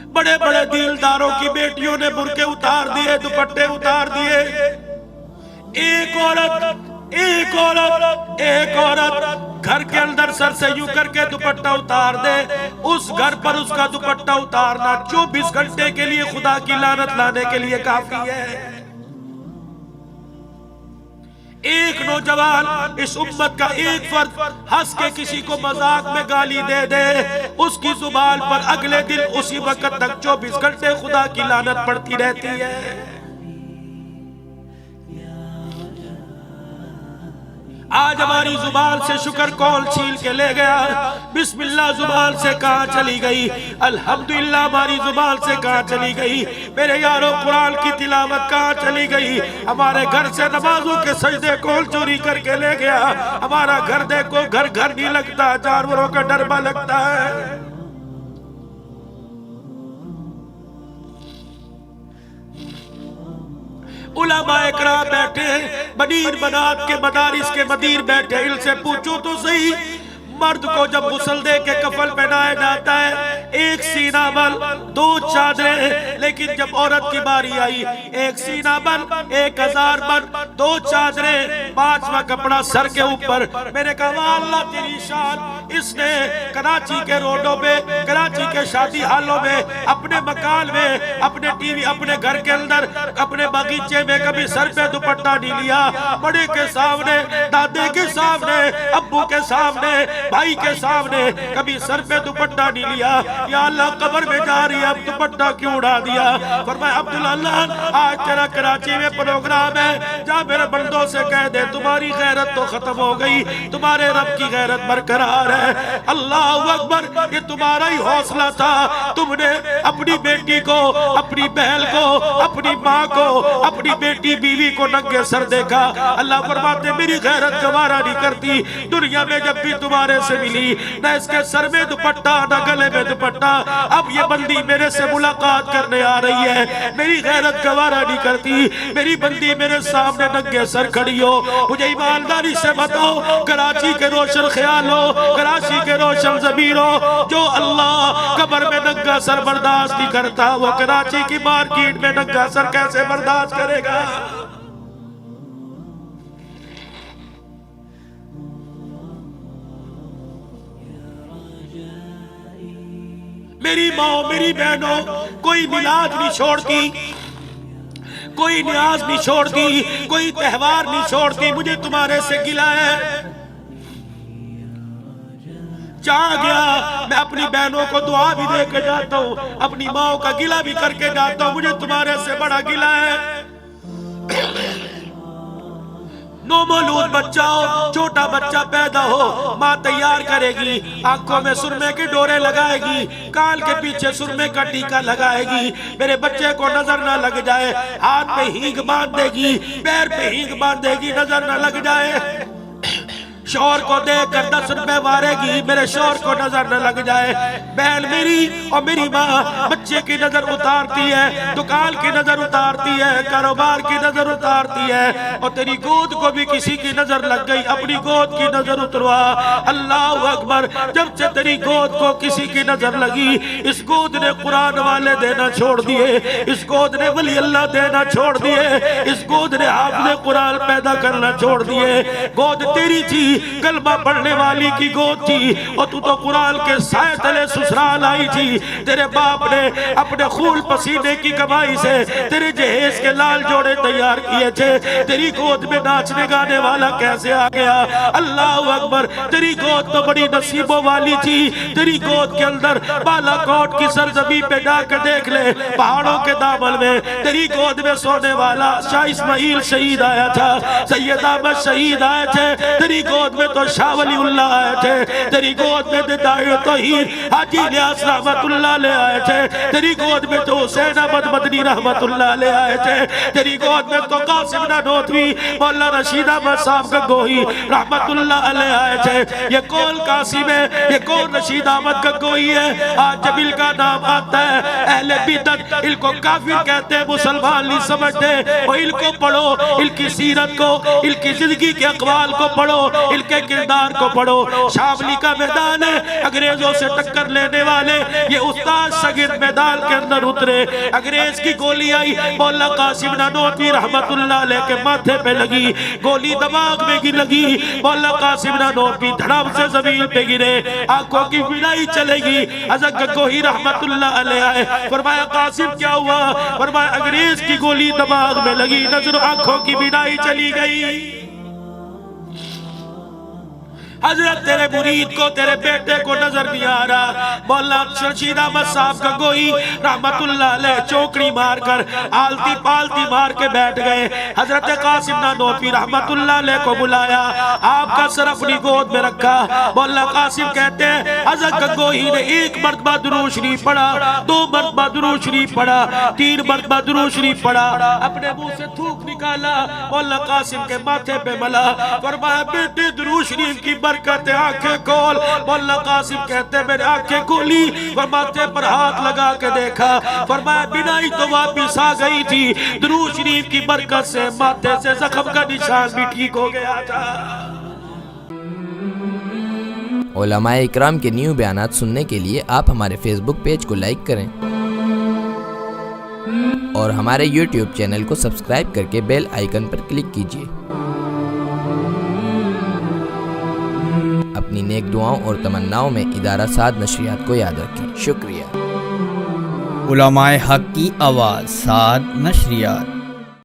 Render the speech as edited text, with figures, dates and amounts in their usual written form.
बड़े बड़े दीलदारों की बेटियों ने बुर्के उतार दिए, दुपट्टे उतार दिए। एक औरत घर के अंदर सर से यूं करके दुपट्टा उतार दे, उस घर पर उसका दुपट्टा उतारना 24 घंटे के लिए खुदा की लानत लाने के लिए काफी है। एक नौजवान इस उम्मत का एक फर्द हंस के किसी को मजाक में गाली दे दे, उसकी जुबान पर अगले दिन उसी वक्त तक 24 घंटे खुदा की लानत पड़ती रहती है। आज हमारी जुबान से शुक्र कौल छील के ले गया, बिस्मिल्लाह जुबान से कहाँ चली गई, अल्हम्दुलिल्लाह हमारी जुबान से कहाँ चली गई। मेरे यारों, कुरान की तिलावत कहाँ चली गई। हमारे घर से नमाजों के सजदे कौन चोरी करके ले गया। हमारा घर देखो, घर घर नहीं लगता, जानवरों का डरबा लगता है। उलमाए किराम बैठे, मदीर बनात के मदारिस के मदीर बैठे, इनसे पूछो तो सही, मर्द को जब गुस्ल दे के कफन पहनाया जाता है, एक सीना बल 2 चादरें, लेकिन जब औरत की बारी आई, एक सीना बल 1000 बल 2 चादरें, 5वां कपड़ा सर के ऊपर। मैंने कहा अल्लाह तेरी शान, इसने कराची के रोडों में, कराची के शादी हालों में, अपने मकान में, अपने टीवी, अपने घर के अंदर, अपने बगीचे में कभी सर पे दुपट्टा नहीं लिया। बड़े के सामने, दादे के सामने, अब्बू के सामने, भाई के सामने कभी सर पे दुपट्टा नहीं लिया। या अल्लाह, कब्र में जा रही है, अब दुपट्टा क्यों उड़ा दिया। फरमाया अब्दुल्ला, आज तेरा कराची में प्रोग्राम है, जा मेरे बंदों से कह दे तुम्हारी गैरत तो खत्म हो गई, तुम्हारे रब की गैरत बरकरार है। अल्लाह अकबर, ये तुम्हारा ही हौसला था। तुमने अपनी बेटी को, अपनी बहन को, अपनी माँ को, अपनी बेटी बीवी को नंगे सर देखा। अल्लाह फरमाते मेरी गैरत गवारा नहीं करती। दुनिया में जब भी तुम्हारे से मिली, न इसके सर में दुपट्टा, न गले में दुपट्टा, अब ये बंदी मेरे से मुलाकात करने आ रही है, मेरी गैरत गवारा नहीं करती। मेरी बंदी मेरे सामने नंगे सर खड़ी हो। मुझे ईमानदारी से बताओ, कराची के रोशन ख्याल हो, कराची के रोशन ज़मीर हो, जो अल्लाह कब्र में नंगा सर बर्दाश्त नहीं करता, वो कराची की मार्केट में नंगा सर कैसे बर्दाश्त करेगा। मेरी माँ, मेरी बहनों, कोई मिलाद नहीं छोड़ती, कोई न्याज नहीं छोड़ती, कोई त्योहार नहीं छोड़ती। मुझे तुम्हारे से गिला है। जहाँ गया मैं अपनी बहनों को दुआ भी दे के जाता हूँ, अपनी माँ का गिला भी करके जाता हूँ। मुझे तुम्हारे से बड़ा गिला है। नौमौलूद बच्चा हो, छोटा बच्चा पैदा हो, माँ तैयार करेगी, आंखों में सुरमे के डोरे लगाएगी, कान के पीछे सुरमे का टीका लगाएगी, मेरे बच्चे को नजर ना लग जाए, हाथ पे हींग बांध देगी, पैर पे हींग बांध देगी, नजर ना लग जाए। शौहर को देकर 10 रुपए मारेगी, मेरे शौहर को नजर न लग जाए। बहन मेरी और मेरी माँ बच्चे की नजर उतारती है, दुकान की नजर उतारती है, कारोबार की नजर उतारती है, और तेरी गोद को भी किसी की नजर लग गई, अपनी गोद की नजर उतरवा। अल्लाह अकबर, जब से तेरी गोद को किसी की नजर लगी, इस गोद ने कुरान वाले देना छोड़ दिए, इस गोद ने वली अल्लाह देना छोड़ दिए, इस गोद ने हाफिज़े कुरान पैदा करना छोड़ दिए। गोद तेरी थी, कलमा पढ़ने वाली की गोद थी, और तू तो कुरान के साए तले ससुराल आई थी। तेरे बाप ने अपने खून पसीने की कमाई से तेरे जहेज के लाल जोड़े तैयार किए थे। तेरी गोद में नाचने गाने वाला कैसे आ गया। अल्लाह अकबर, तेरी गोद तो बड़ी नसीबों वाली थी। तेरी गोद के अंदर बालाकोट की सरजमी पे जाकर देख ले, पहाड़ों के दामन में तेरी गोद में सोने वाला शाह इस्माइल शहीद आया था, सैयद अहमद शहीद आए थे। तेरी गोद में तो शाह वलीउल्लाह आए थे। तेरी गोद में दाई तौहीद हाजी इलियास रहमतुल्लाह ले आए थे। तेरी गोद में तो हुसैन अहमद मदनी रहमतुल्लाह ले आए थे। तेरी गोद में तो कासिम नानोतवी, मौलाना रशीद अहमद साहब गंगोही रहमतुल्लाह अलैह आए थे। ये कौन कासिम है, ये कौन रशीद अहमद गंगोही है। आज जब इनका नाम आता है, अहले अकीदत, इनको काफिर कहते हैं, मुसलमान नहीं समझते। और इनको पढ़ो, इनकी सीरत को, इनकी जिंदगी के अक़वाल को पढ़ो, इनके किरदार को पढ़ो। शामली का मैदान है, अंग्रेजों से टक्कर लेने वाले ये उस्ताद सगीर मैदान के अंदर उतरे। अंग्रेज की गोली आई, मौला कासिम नानोतवी रहमतुल्लाह अलैह के माथे पे लगी, गोली दिमाग में की लगी। मौला कासिम नानोतवी धड़ाम से जमीन पे गिरे, आंखों की बिनाई चलेगी। हज़रत गंगोही रहमतुल्लाह अलैह आए, फरमाया कासिम क्या हुआ? फरमाया अंग्रेज की गोली दिमाग में लगी, नजर आंखों की बिनाई चली गई। हजरत तेरे मुरीद को, तेरे बेटे को नजर नहीं आ रहा। मौला रशीद अहमद साहब गंगोही रहमतुल्लाह अलैह चौकड़ी मारकर आलती पालती मार के बैठ गए। हजरत कासिम नानोतवी रहमतुल्लाह अलैह को बुलाया, आपका सर अपनी गोद में रखा। मौला कासिम कहते हैं हजरत गंगोही ने 1 मरतबा दुरूद शरीफ पढ़ा, 2 मरतबा दुरूद शरीफ पढ़ा, 3 मरतबा दुरूद शरीफ पढ़ा, अपने मुंह से थूक निकाला, मौला कासिम के माथे पे मला, फरमाया बेटे दुरूद शरीफ की बरकत, आंखें खोल। मौला कासिम कहते मेरे आंखें खोली और माथे पर हाथ लगा के देखा, फरमाया बिनाई तो वापिस आ गई थी, दुरूद शरीफ की बरकत से माथे से जख्म का निशान भी ठीक हो गया था। उलमाए इकराम के न्यू बयानात सुनने के लिए आप हमारे फेसबुक पेज को लाइक करें और हमारे यूट्यूब चैनल को सब्सक्राइब करके बेल आइकन पर क्लिक कीजिए। अपनी नेक दुआओं और तमन्नाओं में इदारा साद नशरियात को याद रखें। शुक्रिया। उलमाए हक की आवाज़, साद नशरियात।